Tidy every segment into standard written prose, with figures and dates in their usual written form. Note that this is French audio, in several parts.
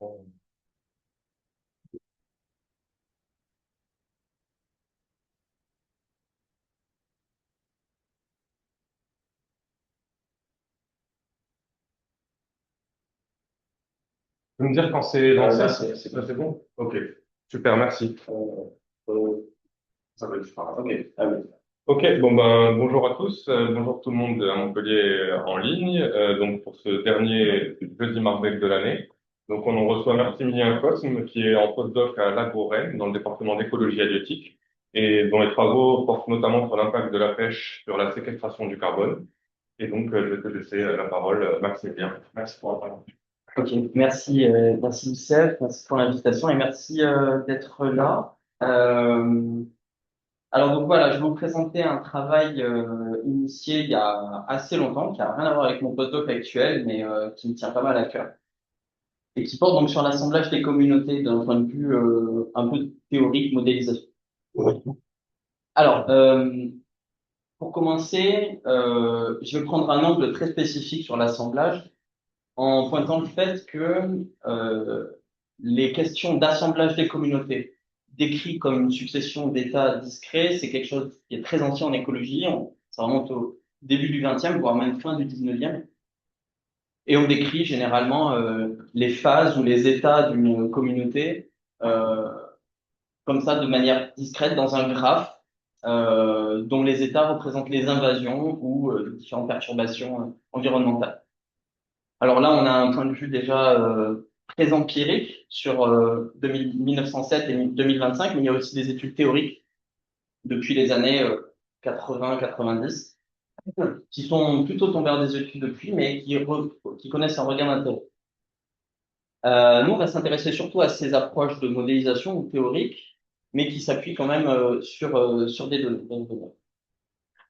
Tu peux me dire quand c'est lancé? Là, c'est bon. Ok, super, merci. Ça va être super. Ok. Ah oui. Ok, bon ben bonjour à tous, bonjour tout le monde à Montpellier en ligne. Donc pour ce dernier jeudi Marbella de l'année, donc on en reçoit Maximilien Cosme qui est en postdoc à Lago-Rennes dans le département d'écologie halieutique et dont les travaux portent notamment sur l'impact de la pêche sur la séquestration du carbone. Et donc je vais te laisser la parole, Maximilien. Merci pour la parole. Ok, merci, merci Youssef, merci pour l'invitation et merci d'être là. Alors donc voilà, je vais vous présenter un travail initié il y a assez longtemps, qui a rien à voir avec mon postdoc actuel, mais qui me tient pas mal à cœur et qui porte donc sur l'assemblage des communautés d'un point de vue un peu théorique, modélisation. Alors, pour commencer, je vais prendre un angle très spécifique sur l'assemblage en pointant le fait que les questions d'assemblage des communautés, décrites comme une succession d'états discrets, c'est quelque chose qui est très ancien en écologie. Ça remonte au début du XXe, voire même fin du XIXe. Et on décrit généralement les phases ou les états d'une communauté euh, comme ça, de manière discrète, dans un graphe dont les états représentent les invasions ou différentes perturbations environnementales. Alors là, on a un point de vue déjà très empirique sur 1907 et 2025, mais il y a aussi des études théoriques depuis les années 80-90 qui sont plutôt tombées vers des études depuis, mais qui connaissent un regain d'intérêt. Nous, on va s'intéresser surtout à ces approches de modélisation ou théoriques, mais qui s'appuient quand même sur des données.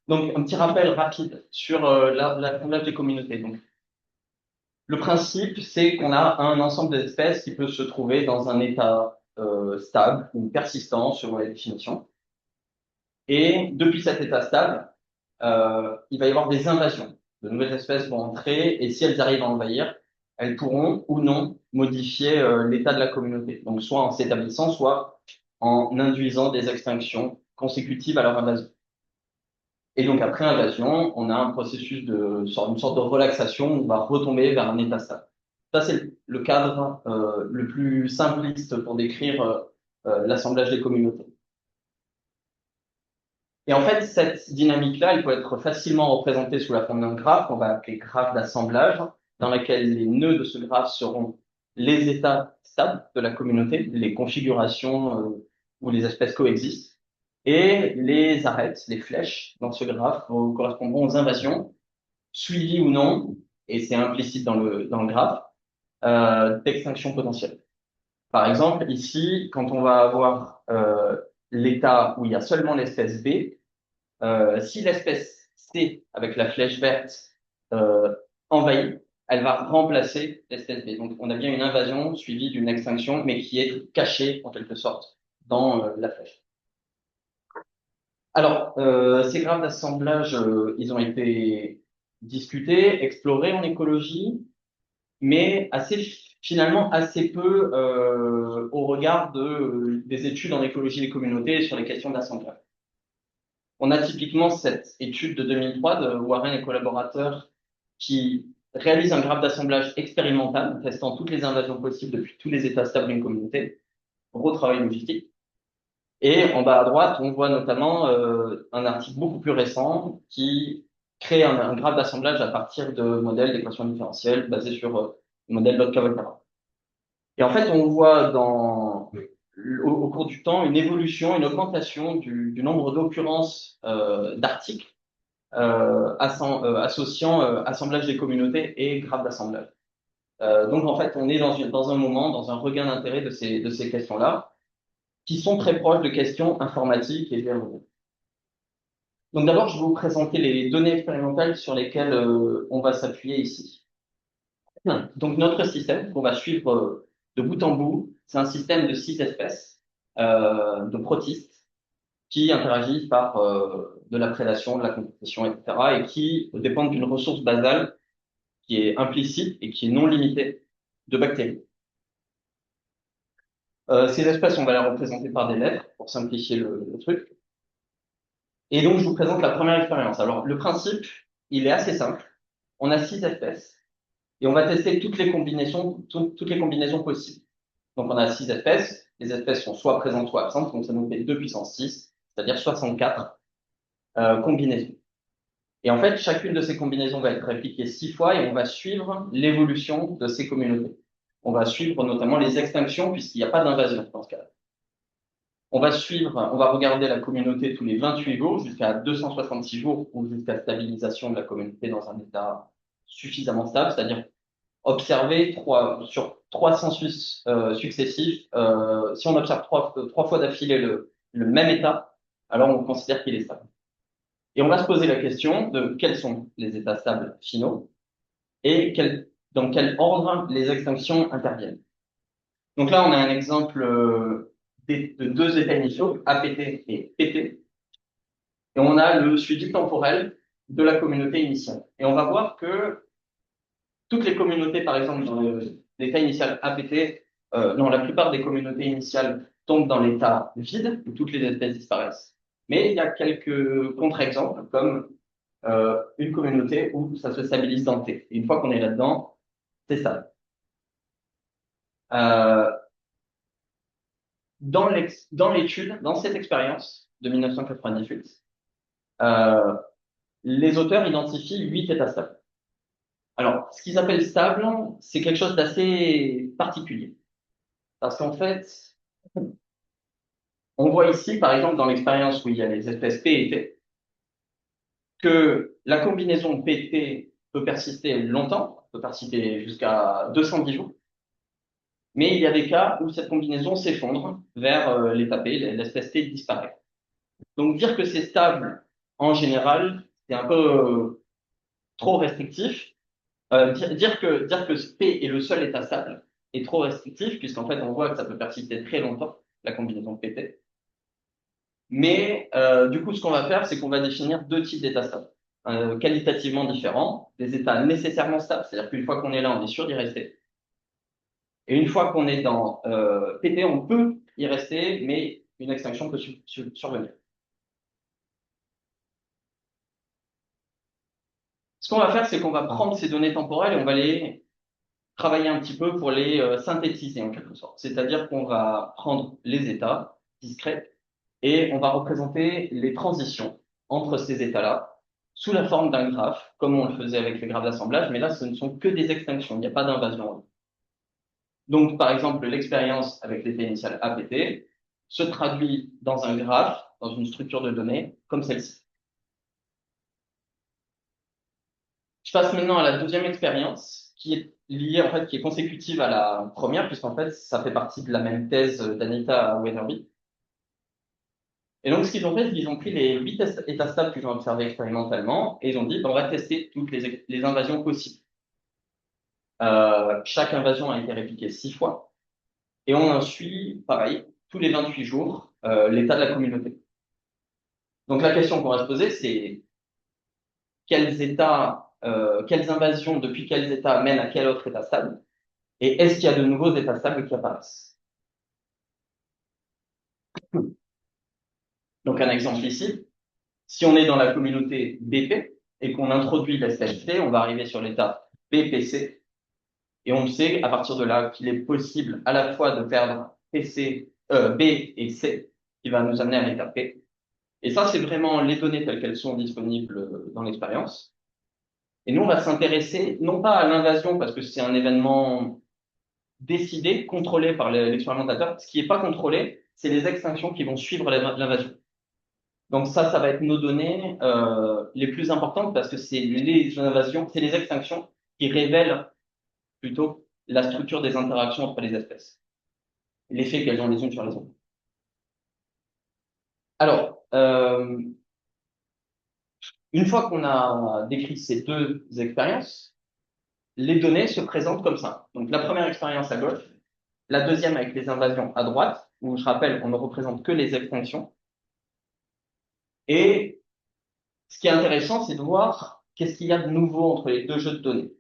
Donc, un petit rappel rapide sur l'assemblage des communautés. Donc, le principe, c'est qu'on a un ensemble d'espèces qui peut se trouver dans un état stable ou persistant selon les définitions. Et depuis cet état stable, il va y avoir des invasions. De nouvelles espèces vont entrer et si elles arrivent à envahir, elles pourront ou non modifier l'état de la communauté. Donc soit en s'établissant, soit en induisant des extinctions consécutives à leur invasion. Et donc après invasion, on a un processus une sorte de relaxation où on va retomber vers un état stable. Ça, c'est le cadre le plus simpliste pour décrire l'assemblage des communautés. Et en fait, cette dynamique-là, elle peut être facilement représentée sous la forme d'un graphe, qu'on va appeler graphe d'assemblage, dans lequel les nœuds de ce graphe seront les états stables de la communauté, les configurations où les espèces coexistent, et les arêtes, les flèches dans ce graphe correspondront aux invasions, suivies ou non, et c'est implicite dans le graphe, d'extinction potentielle. Par exemple, ici, quand on va avoir l'état où il y a seulement l'espèce B, si l'espèce C, avec la flèche verte, euh, envahit, elle va remplacer l'espèce B. Donc, on a bien une invasion suivie d'une extinction, mais qui est cachée, en quelque sorte, dans la flèche. Alors, ces graphes d'assemblage, ils ont été discutés, explorés en écologie, mais finalement assez peu au regard des études en écologie des communautés sur les questions d'assemblage. On a typiquement cette étude de 2003 de Warren et collaborateurs qui réalise un graphe d'assemblage expérimental, testant toutes les invasions possibles depuis tous les états stables d'une communauté. Gros travail logistique. Et en bas à droite, on voit notamment un article beaucoup plus récent qui crée un graphe d'assemblage à partir de modèles d'équations différentielles basés sur le modèle Lotka-Volterra. Et en fait, on voit au cours du temps une évolution, une augmentation du nombre d'occurrences d'articles associant assemblage des communautés et graphe d'assemblage. Donc en fait, on est dans un moment, dans un regain d'intérêt de ces questions-là, qui sont très proches de questions informatiques et géologiques. Donc d'abord, je vais vous présenter les données expérimentales sur lesquelles on va s'appuyer ici. Donc notre système qu'on va suivre de bout en bout, c'est un système de 6 espèces de protistes qui interagissent par de la prédation, de la compétition, etc., et qui dépendent d'une ressource basale qui est implicite et qui est non limitée de bactéries. Ces espèces, on va les représenter par des lettres pour simplifier le truc. Et donc, je vous présente la première expérience. Alors, le principe, il est assez simple. On a 6 espèces et on va tester toutes les combinaisons possibles. Donc, on a 6 espèces. Les espèces sont soit présentes, soit absentes. Donc, ça nous fait 2 puissance 6, c'est-à-dire 64 combinaisons. Et en fait, chacune de ces combinaisons va être répliquée 6 fois et on va suivre l'évolution de ces communautés. On va suivre notamment les extinctions puisqu'il n'y a pas d'invasion dans ce cas-là. On va regarder la communauté tous les 28 jours jusqu'à 266 jours ou jusqu'à stabilisation de la communauté dans un état suffisamment stable, c'est-à-dire observer sur 3 census successifs. Si on observe trois fois d'affilée le même état, alors on considère qu'il est stable. Et on va se poser la question de quels sont les états stables finaux et dans quel ordre les extinctions interviennent. Donc là, on a un exemple de 2 états initiaux, APT et PT, et on a le suivi temporel de la communauté initiale. Et on va voir que toutes les communautés, par exemple, dans l'état initial APT, non, la plupart des communautés initiales tombent dans l'état vide, où toutes les espèces disparaissent. Mais il y a quelques contre-exemples, comme une communauté où ça se stabilise dans T. Et une fois qu'on est là-dedans, c'est ça. Euh, dans l'étude, dans cette expérience de 1998, euh, les auteurs identifient 8 états stables. Alors, ce qu'ils appellent stable, c'est quelque chose d'assez particulier. Parce qu'en fait, on voit ici, par exemple, dans l'expérience où il y a les espèces P et T, que la combinaison PT peut persister longtemps, peut persister jusqu'à 210 jours. Mais il y a des cas où cette combinaison s'effondre vers l'état P, l'espèce T disparaît. Donc dire que c'est stable en général, c'est un peu trop restrictif. Dire que ce P est le seul état stable est trop restrictif, puisqu'en fait on voit que ça peut persister très longtemps, la combinaison PT. Mais du coup, ce qu'on va faire, c'est qu'on va définir 2 types d'états stables, qualitativement différents, des états nécessairement stables, c'est-à-dire qu'une fois qu'on est là, on est sûr d'y rester. Et une fois qu'on est dans PT, on peut y rester, mais une extinction peut survenir. Ce qu'on va faire, c'est qu'on va prendre ces données temporelles et on va les travailler un petit peu pour les synthétiser en quelque sorte. C'est-à-dire qu'on va prendre les états discrets et on va représenter les transitions entre ces états-là sous la forme d'un graphe, comme on le faisait avec les graphes d'assemblage, mais là, ce ne sont que des extinctions, il n'y a pas d'invasion. Donc, par exemple, l'expérience avec l'état initial APT se traduit dans un graphe, dans une structure de données, comme celle-ci. Je passe maintenant à la deuxième expérience, qui est liée, en fait, qui est consécutive à la première, puisqu'en fait, ça fait partie de la même thèse d'Anita Weatherby. Et donc, ce qu'ils ont fait, c'est qu'ils ont pris les 8 états stables qu'ils ont observés expérimentalement, et ils ont dit, ben, on va tester toutes les invasions possibles. Chaque invasion a été répliquée 6 fois, et on en suit, pareil, tous les 28 jours, l'état de la communauté. Donc, la question qu'on va se poser, c'est quelles invasions, depuis quels états mènent à quel autre état stable? Et est-ce qu'il y a de nouveaux états stables qui apparaissent? Donc, un exemple ici. Si on est dans la communauté BP et qu'on introduit l'espèce T, on va arriver sur l'état BPC. Et on sait, à partir de là, qu'il est possible à la fois de perdre B et C, qui va nous amener à l'état P. Et ça, c'est vraiment les données telles qu'elles sont disponibles dans l'expérience. Et nous, on va s'intéresser non pas à l'invasion, parce que c'est un événement décidé, contrôlé par l'expérimentateur. Ce qui n'est pas contrôlé, c'est les extinctions qui vont suivre l'invasion. Donc ça va être nos données les plus importantes parce que c'est les invasions, c'est les extinctions qui révèlent plutôt la structure des interactions entre les espèces, l'effet qu'elles ont les unes sur les autres. Alors, une fois qu'on a décrit ces 2 expériences, les données se présentent comme ça. Donc la première expérience à gauche, la deuxième avec les invasions à droite, où je rappelle, on ne représente que les extinctions. Et ce qui est intéressant, c'est de voir qu'est-ce qu'il y a de nouveau entre les 2 jeux de données.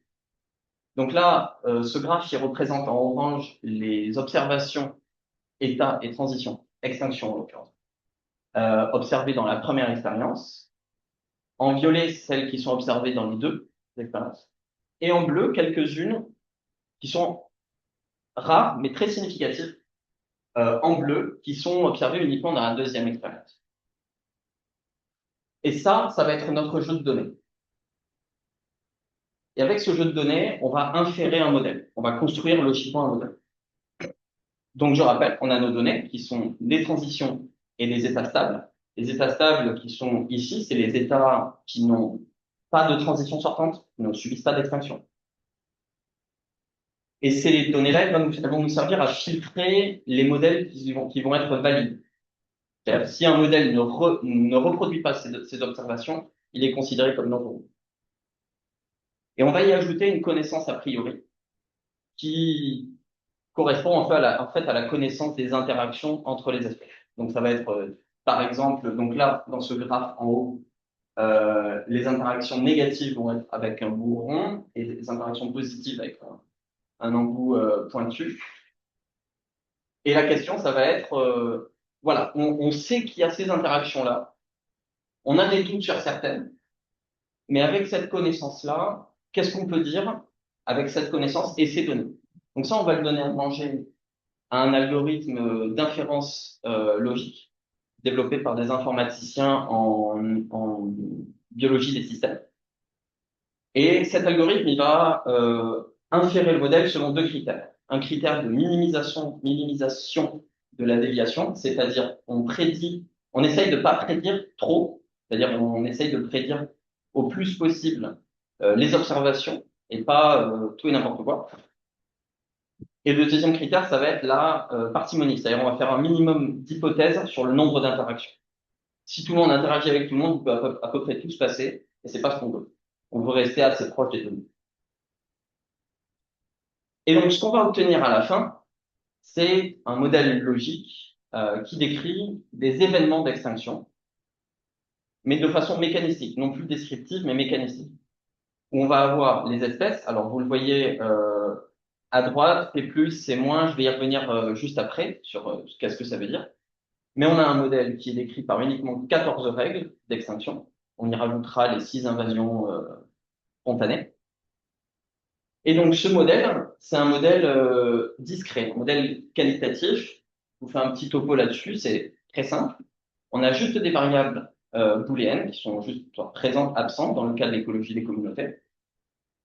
Donc là, ce graphe, il représente en orange les observations état et transition, extinction en l'occurrence, observées dans la première expérience. En violet, celles qui sont observées dans les deux expériences. Et en bleu, quelques-unes qui sont rares, mais très significatives, en bleu, qui sont observées uniquement dans la deuxième expérience. Et ça va être notre jeu de données. Et avec ce jeu de données, on va inférer un modèle. On va construire logiquement un modèle. Donc, je rappelle, on a nos données qui sont des transitions et des états stables. Les états stables qui sont ici, c'est les états qui n'ont pas de transition sortante, qui ne subissent pas d'extinction. Et ces données-là, elles vont nous servir à filtrer les modèles qui vont être valides. C'est-à-dire, si un modèle ne reproduit pas ces observations, il est considéré comme non valide. Et on va y ajouter une connaissance a priori qui correspond en fait à la connaissance des interactions entre les espèces. Donc ça va être, par exemple, donc là, dans ce graphe en haut, les interactions négatives vont être avec un bout rond et les interactions positives avec un embout pointu. Et la question, ça va être, voilà, on sait qu'il y a ces interactions-là, on a des doutes sur certaines, mais avec cette connaissance-là, qu'est-ce qu'on peut dire avec cette connaissance et ces données? Donc ça, on va le donner à manger à un algorithme d'inférence logique développé par des informaticiens en biologie des systèmes. Et cet algorithme, il va inférer le modèle selon deux critères. Un critère de minimisation de la déviation, c'est-à-dire on essaye de pas prédire trop, c'est-à-dire on essaye de prédire au plus possible les observations et pas tout et n'importe quoi. Et le deuxième critère, ça va être la parcimonie, c'est-à-dire on va faire un minimum d'hypothèses sur le nombre d'interactions. Si tout le monde interagit avec tout le monde, on peut à peu près tout se passer, et c'est pas ce qu'on veut. On veut rester assez proche des données. Et donc, ce qu'on va obtenir à la fin, c'est un modèle logique qui décrit des événements d'extinction, mais de façon mécanistique, non plus descriptive, mais mécanistique. Où on va avoir les espèces. Alors, vous le voyez à droite, c'est plus, c'est moins. Je vais y revenir juste après sur qu'est-ce que ça veut dire. Mais on a un modèle qui est décrit par uniquement 14 règles d'extinction. On y rajoutera les 6 invasions spontanées. Et donc, ce modèle, c'est un modèle discret, un modèle qualitatif. Je vous fais un petit topo là-dessus, c'est très simple. On a juste des variables booléennes qui sont juste présentes, absentes dans le cas de l'écologie des communautés.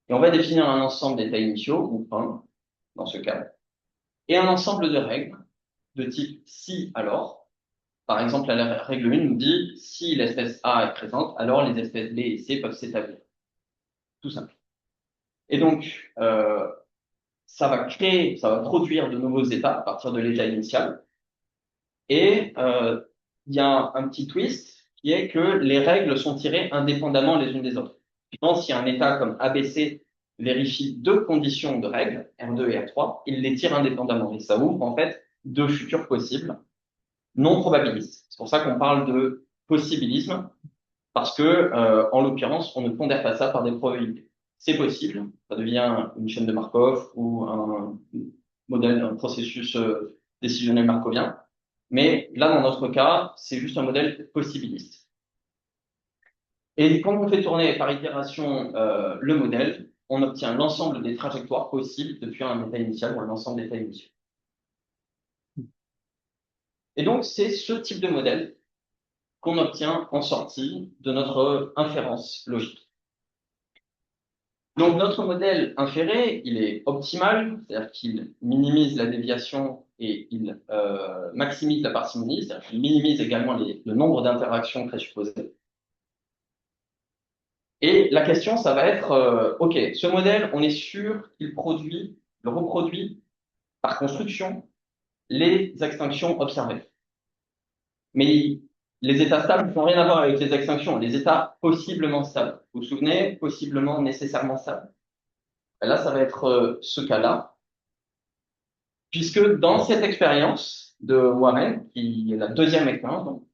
Et on va définir un ensemble d'états initiaux, ou un, dans ce cas, et un ensemble de règles de type si alors. Par exemple, la règle 1 nous dit si l'espèce A est présente, alors les espèces B et C peuvent s'établir. Tout simple. Et donc, ça va produire de nouveaux états à partir de l'état initial. Et il y a un petit twist qui est que les règles sont tirées indépendamment les unes des autres. Puis, si un état comme ABC vérifie deux conditions de règles, R2 et R3, il les tire indépendamment. Et ça ouvre en fait deux futurs possibles non probabilistes. C'est pour ça qu'on parle de possibilisme, parce que en l'occurrence, on ne pondère pas ça par des probabilités. C'est possible, ça devient une chaîne de Markov ou un modèle, un processus décisionnel markovien. Mais là, dans notre cas, c'est juste un modèle possibiliste. Et quand on fait tourner par itération le modèle, on obtient l'ensemble des trajectoires possibles depuis un état initial ou un ensemble d'états initiaux. Et donc, c'est ce type de modèle qu'on obtient en sortie de notre inférence logique. Donc, notre modèle inféré, il est optimal, c'est-à-dire qu'il minimise la déviation et il maximise la parcimonie, c'est-à-dire qu'il minimise également le nombre d'interactions présupposées. Et la question, ça va être, OK, ce modèle, on est sûr qu'il reproduit par construction les extinctions observées. Mais les états stables n'ont rien à voir avec les extinctions, les états possiblement stables. Vous vous souvenez, possiblement nécessairement stables. Et là, ça va être ce cas-là, puisque dans cette expérience de Warren, qui est la deuxième expérience, donc,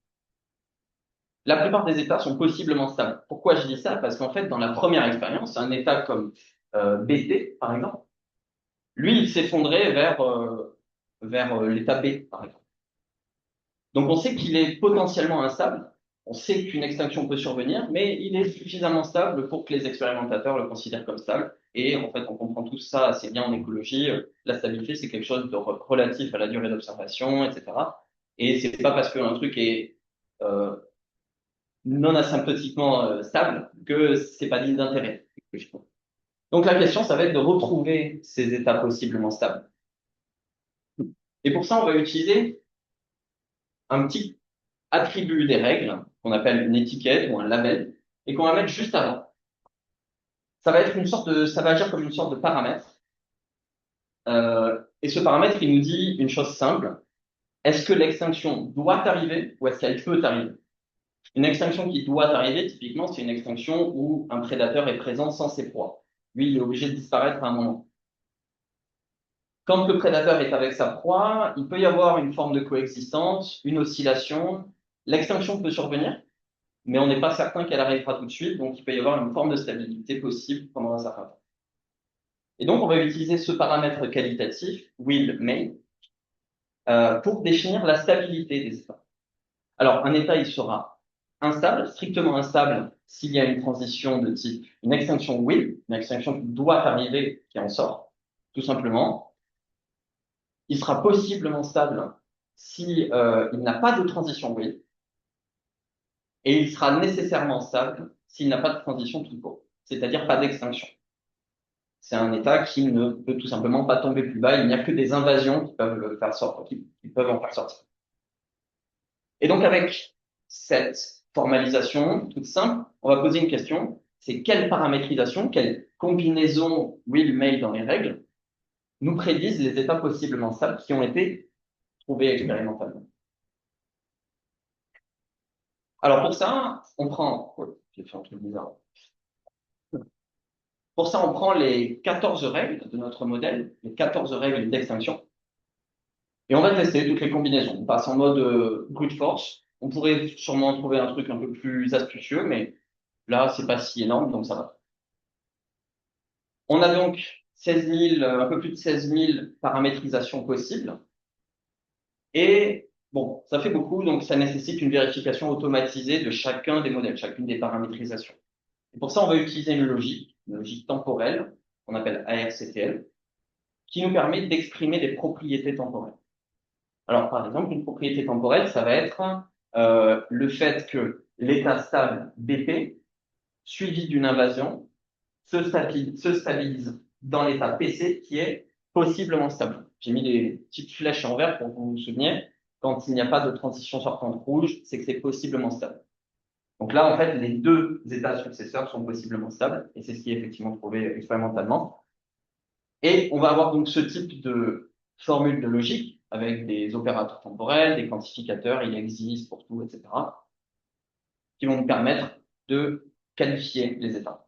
la plupart des états sont possiblement stables. Pourquoi je dis ça? Parce qu'en fait, dans la première expérience, un état comme BT, par exemple, lui, il s'effondrait vers vers l'état B, par exemple. Donc on sait qu'il est potentiellement instable, on sait qu'une extinction peut survenir, mais il est suffisamment stable pour que les expérimentateurs le considèrent comme stable. Et en fait, on comprend tout ça assez bien en écologie. La stabilité, c'est quelque chose de relatif à la durée d'observation, etc. Et c'est pas parce qu'un truc est euh, non asymptotiquement stable que c'est pas digne d'intérêt. Donc la question, ça va être de retrouver ces états possiblement stables. Et pour ça, on va utiliser un petit attribut des règles qu'on appelle une étiquette ou un label et qu'on va mettre juste avant. Ça va agir comme une sorte de paramètre. Et ce paramètre, il nous dit une chose simple. Est-ce que l'extinction doit arriver ou est-ce qu'elle peut arriver? Une extinction qui doit arriver, typiquement, c'est une extinction où un prédateur est présent sans ses proies. Lui, il est obligé de disparaître à un moment. Quand le prédateur est avec sa proie, il peut y avoir une forme de coexistence, une oscillation. L'extinction peut survenir, mais on n'est pas certain qu'elle arrivera tout de suite, donc il peut y avoir une forme de stabilité possible pendant un certain temps. Et donc, on va utiliser ce paramètre qualitatif, will, may, pour définir la stabilité des états. Alors, un état, il sera instable, strictement instable, s'il y a une transition de type une extinction will, une extinction qui doit arriver, qui en sort, tout simplement. Il sera possiblement stable si il n'a pas de transition will, et il sera nécessairement stable s'il n'a pas de transition tout court, c'est-à-dire pas d'extinction. C'est un état qui ne peut tout simplement pas tomber plus bas. Il n'y a que des invasions qui peuvent le faire sortir, qui peuvent en faire sortir. Et donc, avec cette formalisation toute simple, on va poser une question. C'est quelle paramétrisation, quelle combinaison will-may dans les règles nous prédisent les états possiblement stables qui ont été trouvés expérimentalement. Alors, pour ça, on prend, j'ai fait un truc bizarre. Pour ça, on prend les 14 règles de notre modèle, les 14 règles d'extinction, et on va tester toutes les combinaisons. On passe en mode brute force. On pourrait sûrement trouver un truc un peu plus astucieux, mais là, c'est pas si énorme, donc ça va. On a donc 16 000, un peu plus de 16 000 paramétrisations possibles. Et bon, ça fait beaucoup, donc ça nécessite une vérification automatisée de chacun des modèles, chacune des paramétrisations. Et pour ça, on va utiliser une logique temporelle, qu'on appelle ARCTL, qui nous permet d'exprimer des propriétés temporelles. Alors, par exemple, une propriété temporelle, ça va être le fait que l'état stable BP, suivi d'une invasion, se stabilise dans l'état PC qui est possiblement stable. J'ai mis des petites flèches en vert pour que vous vous souveniez. Quand il n'y a pas de transition sortante rouge, c'est que c'est possiblement stable. Donc là, en fait, les deux états successeurs sont possiblement stables, et c'est ce qui est effectivement prouvé expérimentalement. Et on va avoir donc ce type de formule de logique avec des opérateurs temporels, des quantificateurs, il existe pour tout, etc., qui vont nous permettre de qualifier les états,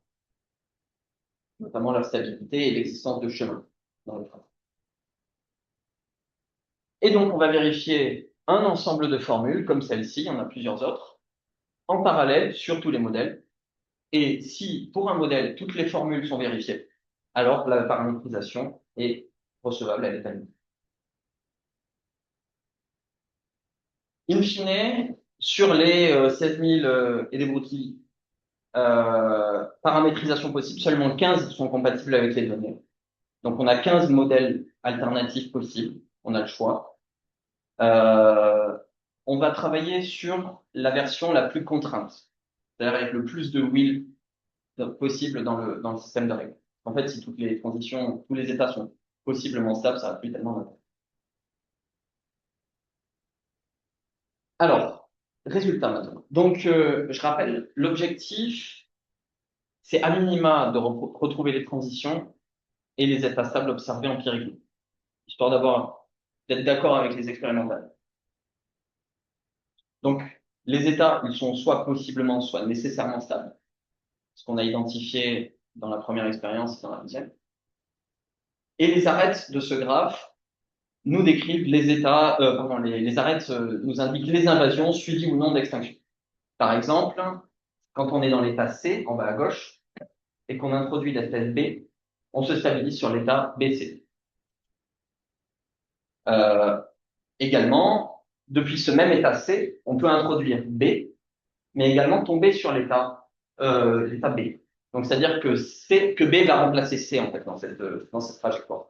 notamment leur stabilité et l'existence de chemins dans le train. Et donc, on va vérifier un ensemble de formules comme celle-ci, il y en a plusieurs autres, en parallèle sur tous les modèles. Et si, pour un modèle, toutes les formules sont vérifiées, alors la paramétrisation est recevable, elle est valide. In fine, sur les 16 000 et des broutilles paramétrisations possibles, seulement 15 sont compatibles avec les données. Donc, on a 15 modèles alternatifs possibles. On a le choix. Euh, on va travailler sur la version la plus contrainte, c'est-à-dire avec le plus de will possible dans le système de règles. En fait, si toutes les transitions, tous les états sont possiblement stables, ça n'a plus tellement d'intérêt. Alors, résultat maintenant. Donc, je rappelle, l'objectif, c'est à minima de retrouver les transitions et les états stables observés empiriquement, histoire d'être d'accord avec les expérimentales. Donc, les états, ils sont soit possiblement, soit nécessairement stables, ce qu'on a identifié dans la première expérience et dans la deuxième. Et les arêtes de ce graphe nous décrivent les états, les arêtes nous indiquent les invasions suivies ou non d'extinction. Par exemple, quand on est dans l'état C, en bas à gauche, et qu'on introduit l'espèce B, on se stabilise sur l'état BC. Euh, Également, depuis ce même état C, on peut introduire B, mais également tomber sur l'état B. Donc, c'est-à-dire que B va remplacer C, en fait, dans cette trajectoire.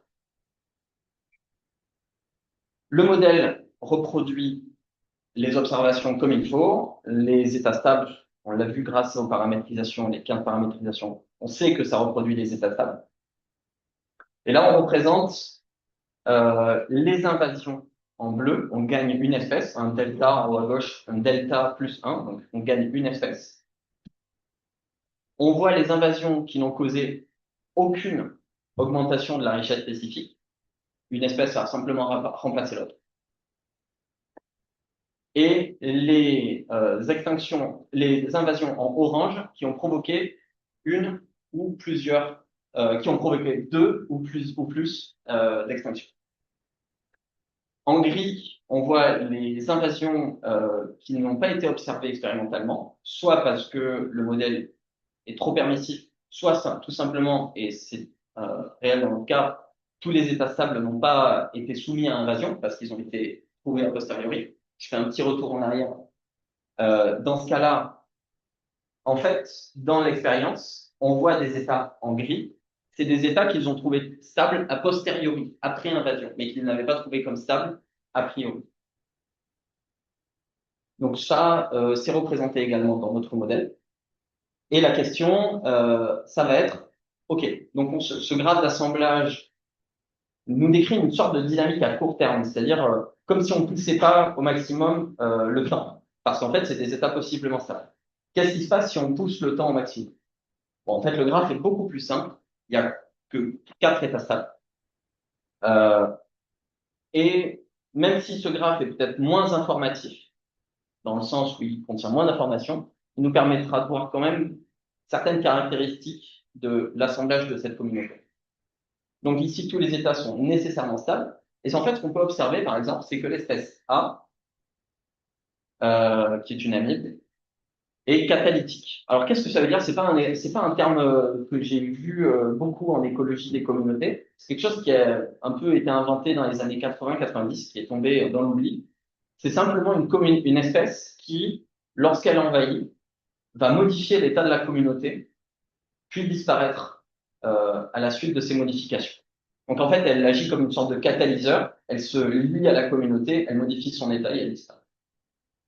Le modèle reproduit les observations comme il faut, les états stables, on l'a vu grâce aux paramétrisations, les 15 paramétrisations, on sait que ça reproduit les états stables. Et là, on représente les invasions en bleu, on gagne une espèce, un delta en haut à gauche, un delta plus 1, donc on gagne une espèce. On voit les invasions qui n'ont causé aucune augmentation de la richesse spécifique. Une espèce va simplement remplacer l'autre. Et les invasions en orange qui ont provoqué une ou plusieurs, qui ont provoqué deux ou plus d'extinctions. En gris, on voit les invasions qui n'ont pas été observées expérimentalement, soit parce que le modèle est trop permissif, soit tout simplement, et c'est réel dans le cas, tous les états stables n'ont pas été soumis à invasion parce qu'ils ont été trouvés a posteriori. Je fais un petit retour en arrière. Dans ce cas-là, en fait, dans l'expérience, on voit des états en gris. C'est des états qu'ils ont trouvés stables a posteriori, après invasion, mais qu'ils n'avaient pas trouvé comme stables a priori. Donc ça, c'est représenté également dans notre modèle. Et la question, ça va être, OK, donc ce graphe d'assemblage nous décrit une sorte de dynamique à court terme, c'est-à-dire comme si on ne poussait pas au maximum le temps, parce qu'en fait, c'est des états possiblement stables. Qu'est-ce qui se passe si on pousse le temps au maximum? Bon, en fait, le graphe est beaucoup plus simple. Il n'y a que 4 états stables. Euh, et même si ce graphe est peut-être moins informatif, dans le sens où il contient moins d'informations, il nous permettra de voir quand même certaines caractéristiques de l'assemblage de cette communauté. Donc ici, tous les états sont nécessairement stables. Et en fait, ce qu'on peut observer, par exemple, c'est que l'espèce A, qui est une amide, est catalytique. Alors, qu'est-ce que ça veut dire? C'est pas un terme que j'ai vu beaucoup en écologie des communautés. C'est quelque chose qui a un peu été inventé dans les années 80-90, qui est tombé dans l'oubli. C'est simplement une espèce qui, lorsqu'elle envahit, va modifier l'état de la communauté, puis disparaître à la suite de ces modifications. Donc en fait, elle agit comme une sorte de catalyseur, elle se lie à la communauté, elle modifie son état et elle disparaît.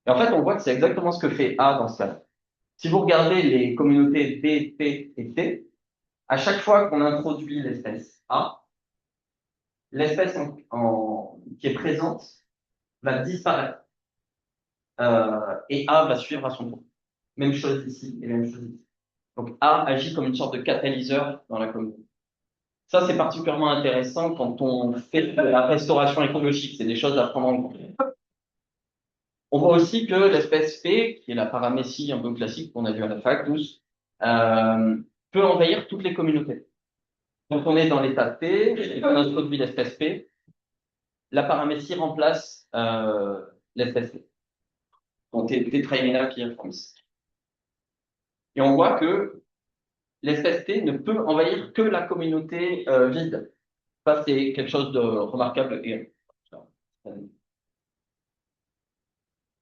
Et en fait, on voit que c'est exactement ce que fait A dans ce cas-là. Si vous regardez les communautés B, P et T, à chaque fois qu'on introduit l'espèce A, l'espèce qui est présente va disparaître et A va suivre à son tour. Même chose ici et même chose ici. Donc A agit comme une sorte de catalyseur dans la communauté. Ça, c'est particulièrement intéressant quand on fait de la restauration écologique. C'est des choses à prendre en compte. On voit aussi que l'espèce P, qui est la paramécie un peu classique qu'on a vu à la fac tous, peut envahir toutes les communautés. Donc on est dans l'état P, et on introduit l'espèce P, la paramécie remplace l'espèce P. Donc tétraéménal piriformis. Et on voit que l'espèce T ne peut envahir que la communauté vide. Ça, c'est quelque chose de remarquable.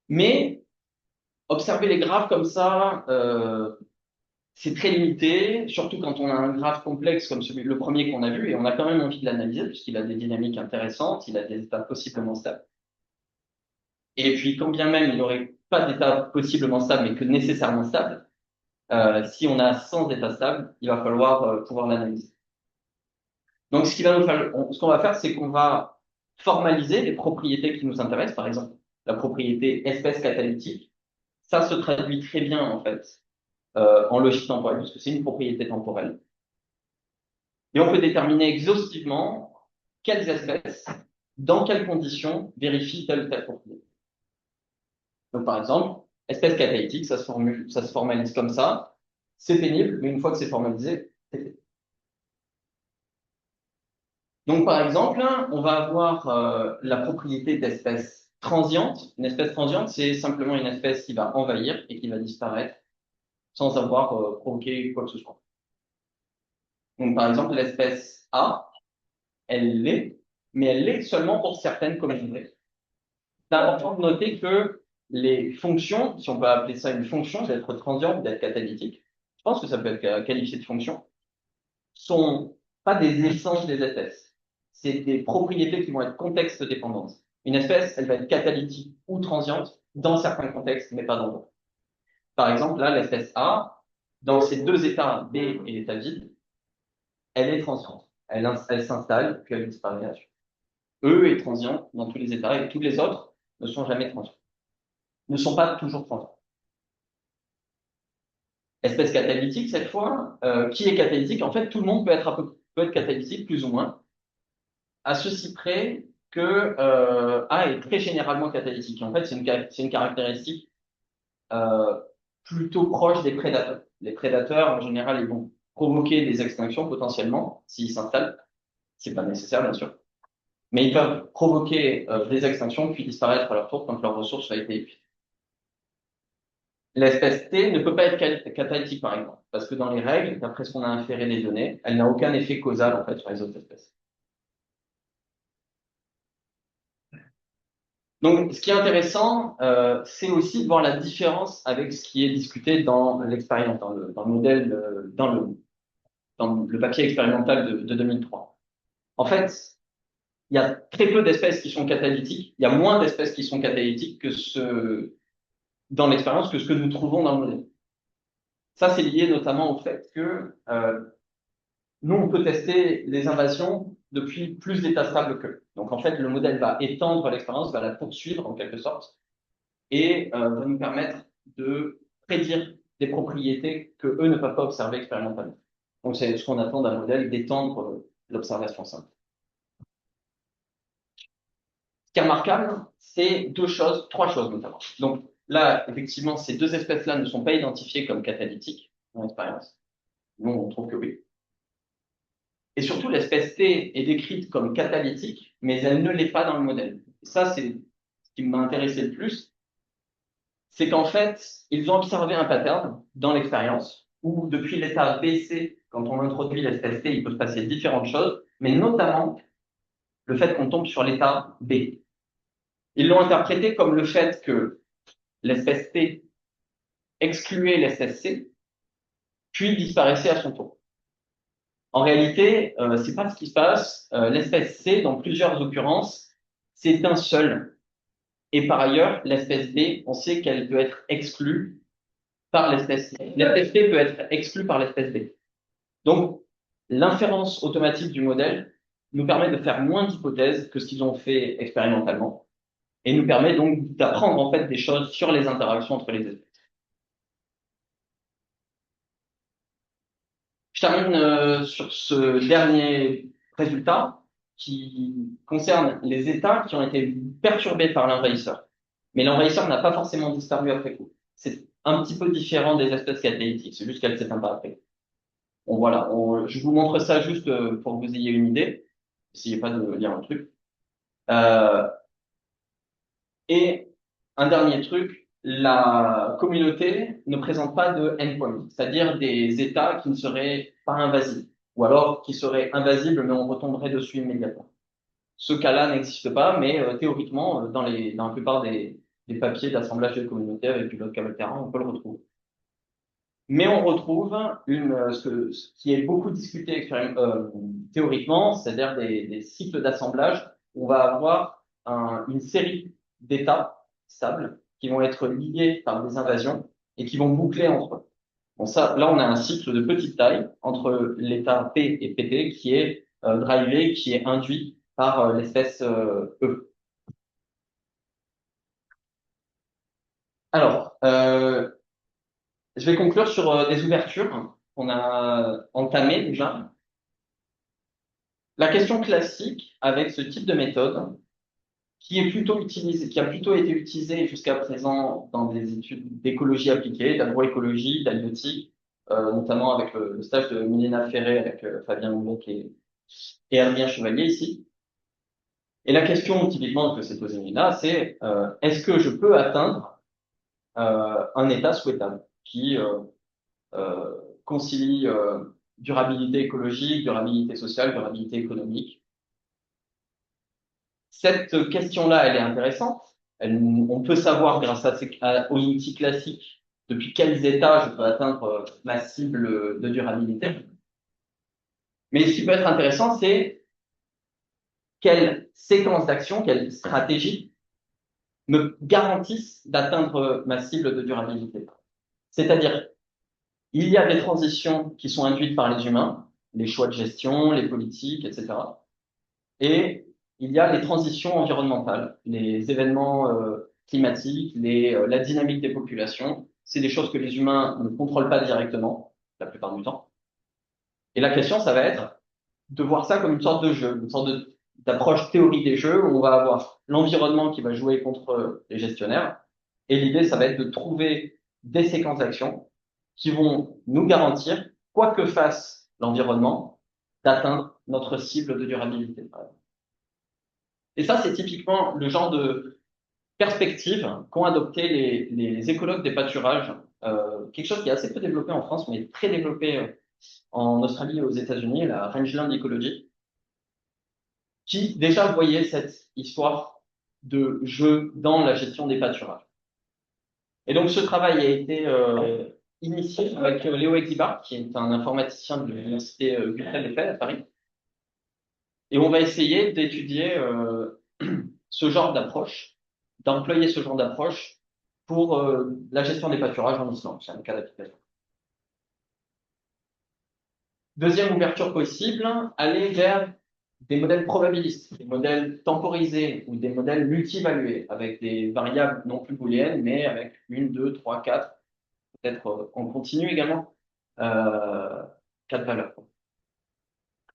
Mais observer les graphes comme ça, c'est très limité, surtout quand on a un graphe complexe comme le premier qu'on a vu, et on a quand même envie de l'analyser, puisqu'il a des dynamiques intéressantes, il a des états possiblement stables. Et puis, quand bien même il n'aurait pas d'état possiblement stable, mais que nécessairement stable, si on a 100 états stables, il va falloir pouvoir l'analyser. Donc, ce qu'on va faire, c'est qu'on va formaliser les propriétés qui nous intéressent, par exemple, la propriété espèce catalytique. Ça se traduit très bien, en fait, en logique temporelle, puisque c'est une propriété temporelle. Et on peut déterminer exhaustivement quelles espèces, dans quelles conditions, vérifient telle ou telle propriété. Donc, par exemple, espèce catalytique, ça se formalise comme ça. C'est pénible, mais une fois que c'est formalisé, c'est fait. Donc, par exemple, on va avoir la propriété d'espèce transiente. Une espèce transiente, c'est simplement une espèce qui va envahir et qui va disparaître sans avoir provoqué quoi que ce soit. Donc, par exemple, l'espèce A, elle l'est mais elle l'est seulement pour certaines communautés. C'est important de noter que les fonctions, si on peut appeler ça une fonction, d'être transient ou d'être catalytique, je pense que ça peut être qualifié de fonction, sont pas des essences des espèces. C'est des propriétés qui vont être contexte dépendantes. Une espèce, elle va être catalytique ou transiente dans certains contextes, mais pas dans d'autres. Par exemple, là, l'espèce A, dans ces deux états B et l'état vide, elle est transiente. Elle s'installe, puis elle disparaît là-dessus. E est transient dans tous les états et tous les autres ne sont jamais transients. Ne sont pas toujours transients. Espèce catalytique, cette fois, qui est catalytique? En fait, tout le monde peut être catalytique, plus ou moins, à ceci près que A est très généralement catalytique. En fait, c'est une caractéristique euh, plutôt proche des prédateurs. Les prédateurs, en général, ils vont provoquer des extinctions potentiellement s'ils s'installent. C'est pas nécessaire, bien sûr. Mais ils peuvent provoquer des extinctions puis disparaître à leur tour quand leurs ressources ont été épuisées. L'espèce T ne peut pas être catalytique, par exemple, parce que dans les règles, d'après ce qu'on a inféré des données, elle n'a aucun effet causal, en fait, sur les autres espèces. Donc, ce qui est intéressant, c'est aussi de voir la différence avec ce qui est discuté dans l'expérience, dans le modèle, dans le papier expérimental de 2003. En fait, il y a très peu d'espèces qui sont catalytiques. Il y a moins d'espèces qui sont catalytiques dans l'expérience que ce que nous trouvons dans le modèle. Ça, c'est lié notamment au fait que nous, on peut tester les invasions depuis plus d'états stables qu'eux. Donc, en fait, le modèle va étendre l'expérience, va la poursuivre en quelque sorte, et va nous permettre de prédire des propriétés que eux ne peuvent pas observer expérimentalement. Donc, c'est ce qu'on attend d'un modèle, d'étendre l'observation simple. Ce qui est remarquable, c'est deux choses, trois choses notamment. Donc, là, effectivement, ces deux espèces-là ne sont pas identifiées comme catalytiques dans l'expérience. Nous, on trouve que oui. Et surtout, l'espèce T est décrite comme catalytique, mais elle ne l'est pas dans le modèle. Et ça, c'est ce qui m'a intéressé le plus, c'est qu'en fait, ils ont observé un pattern dans l'expérience où depuis l'état BC, quand on introduit l'espèce T, il peut se passer différentes choses, mais notamment le fait qu'on tombe sur l'état B. Ils l'ont interprété comme le fait que l'espèce T excluait l'espèce C, puis disparaissait à son tour. En réalité, c'est pas ce qui se passe. L'espèce C, dans plusieurs occurrences, c'est un seul. Et par ailleurs, l'espèce B, on sait qu'elle peut être exclue par l'espèce C. L'espèce C peut être exclue par l'espèce B. Donc, l'inférence automatique du modèle nous permet de faire moins d'hypothèses que ce qu'ils ont fait expérimentalement et nous permet donc d'apprendre en fait des choses sur les interactions entre les espèces. Je termine sur ce dernier résultat qui concerne les états qui ont été perturbés par l'envahisseur. Mais l'envahisseur n'a pas forcément disparu après coup. C'est un petit peu différent des espèces catalytiques, c'est juste qu'elle s'éteint pas après. Bon voilà, je vous montre ça juste pour que vous ayez une idée. Essayez pas de lire un truc. Euh, et un dernier truc, la communauté ne présente pas de endpoint, c'est-à-dire des états qui ne seraient pas invasibles, ou alors qui seraient invasibles mais on retomberait dessus immédiatement. Ce cas-là n'existe pas, mais théoriquement, dans la plupart des papiers d'assemblage de communautés avec du local terrain, on peut le retrouver. Mais on retrouve ce qui est beaucoup discuté théoriquement, c'est-à-dire des cycles d'assemblage où on va avoir une série d'états stables qui vont être liés par des invasions et qui vont boucler entre eux. Bon, ça, là, on a un cycle de petite taille entre l'état P et PP qui est drivé, qui est induit par l'espèce E. Alors, je vais conclure sur des ouvertures qu'on a entamées déjà. La question classique avec ce type de méthode, qui a plutôt été utilisée jusqu'à présent dans des études d'écologie appliquée, d'agroécologie, d'halieutique, notamment avec le stage de Milena Ferré avec Fabien Loubec et Adrien Chevalier ici. Et la question typiquement que s'est posée Milena, c'est est-ce que je peux atteindre un état souhaitable qui concilie durabilité écologique, durabilité sociale, durabilité économique. Cette question-là, elle est intéressante. On peut savoir grâce aux outils classiques depuis quels états je peux atteindre ma cible de durabilité. Mais ce qui peut être intéressant, c'est quelle séquence d'action, quelle stratégie me garantissent d'atteindre ma cible de durabilité. C'est-à-dire, il y a des transitions qui sont induites par les humains, les choix de gestion, les politiques, etc. Et il y a les transitions environnementales, les événements climatiques, la dynamique des populations. C'est des choses que les humains ne contrôlent pas directement, la plupart du temps. Et la question, ça va être de voir ça comme une sorte de jeu, une sorte d'approche théorie des jeux où on va avoir l'environnement qui va jouer contre les gestionnaires. Et l'idée, ça va être de trouver des séquences d'actions qui vont nous garantir, quoi que fasse l'environnement, d'atteindre notre cible de durabilité. Et ça, c'est typiquement le genre de perspective qu'ont adopté les écologues des pâturages, quelque chose qui est assez peu développé en France, mais très développé en Australie et aux États-Unis, la Rangeland Ecology, qui déjà voyait cette histoire de jeu dans la gestion des pâturages. Et donc, ce travail a été initié avec Léo Exibart, qui est un informaticien de l'université Guttel-Eiffel à Paris. Et on va essayer d'étudier ce genre d'approche, d'employer ce genre d'approche pour la gestion des pâturages en Islande. C'est un cas d'application. Deuxième ouverture possible, aller vers des modèles probabilistes, des modèles temporisés ou des modèles multivalués avec des variables non plus booléennes, mais avec une, deux, trois, quatre, peut-être en continu également, quatre valeurs.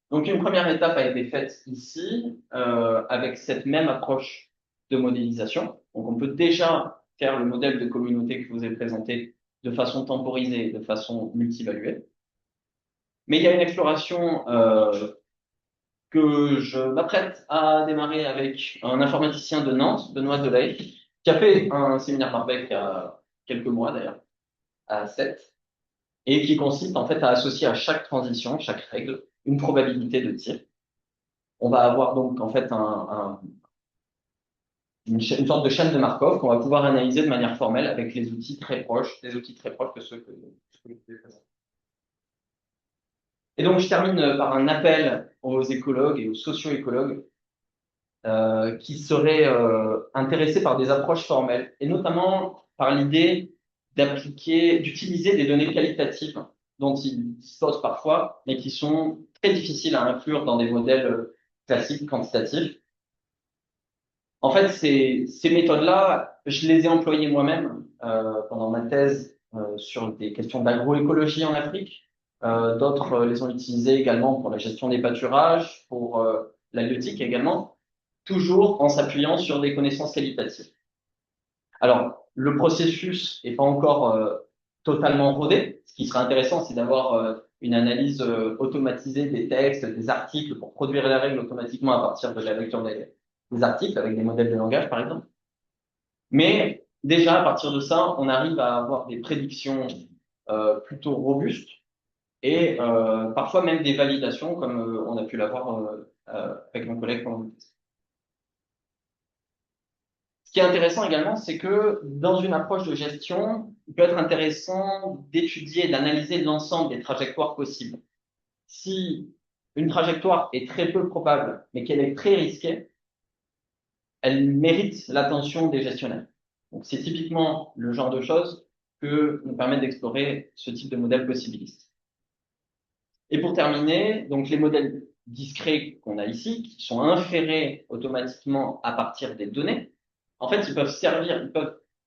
Donc une première étape a été faite ici avec cette même approche de modélisation. Donc on peut déjà faire le modèle de communauté que je vous ai présenté de façon temporisée, de façon multivaluée. Mais il y a une exploration que je m'apprête à démarrer avec un informaticien de Nantes, Benoît Delay, qui a fait un séminaire Marbec il y a quelques mois d'ailleurs, à 7, et qui consiste en fait à associer à chaque transition, chaque règle, une probabilité de tir. On va avoir donc en fait une sorte de chaîne de Markov qu'on va pouvoir analyser de manière formelle avec les outils très proches, des outils très proches que ceux que je vous ai présentés. Et donc je termine par un appel aux écologues et aux socio-écologues qui seraient intéressés par des approches formelles, et notamment par l'idée d'utiliser des données qualitatives dont ils disposent parfois, mais qui sont très difficiles à inclure dans des modèles classiques quantitatifs. En fait, ces méthodes-là, je les ai employées moi-même pendant ma thèse sur des questions d'agroécologie en Afrique. D'autres les ont utilisées également pour la gestion des pâturages, pour l'halieutique également, toujours en s'appuyant sur des connaissances qualitatives. Alors, le processus n'est pas encore totalement rodé. Ce qui serait intéressant, c'est d'avoir une analyse automatisée des textes, des articles pour produire la règle automatiquement à partir de la lecture des articles avec des modèles de langage, par exemple. Mais déjà, à partir de ça, on arrive à avoir des prédictions plutôt robustes et parfois même des validations, comme on a pu l'avoir avec mon collègue pendant le test. Ce qui est intéressant également, c'est que dans une approche de gestion, il peut être intéressant d'étudier, d'analyser l'ensemble des trajectoires possibles. Si une trajectoire est très peu probable, mais qu'elle est très risquée, elle mérite l'attention des gestionnaires. Donc, c'est typiquement le genre de choses que nous permet d'explorer ce type de modèle possibiliste. Et pour terminer, donc les modèles discrets qu'on a ici, qui sont inférés automatiquement à partir des données, en fait,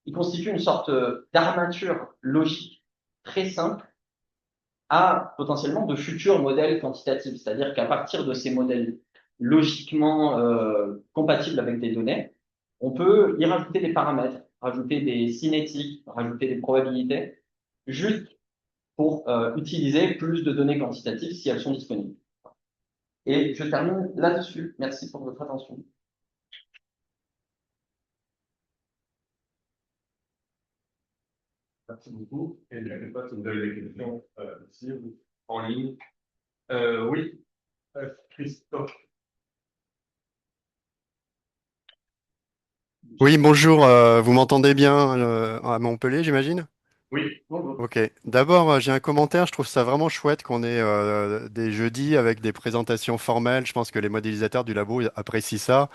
ils constituent une sorte d'armature logique très simple à potentiellement de futurs modèles quantitatifs. C'est-à-dire qu'à partir de ces modèles logiquement compatibles avec des données, on peut y rajouter des paramètres, rajouter des cinétiques, rajouter des probabilités, juste pour utiliser plus de données quantitatives si elles sont disponibles. Et je termine là-dessus. Merci pour votre attention. Merci beaucoup. Et je ne sais pas si vous avez des questions ici ou en ligne. Oui, Christophe. Oui, bonjour, vous m'entendez bien à Montpellier, j'imagine? Oui. Bonjour. Ok. D'abord, j'ai un commentaire, je trouve ça vraiment chouette qu'on ait des jeudis avec des présentations formelles. Je pense que les modélisateurs du labo apprécient ça.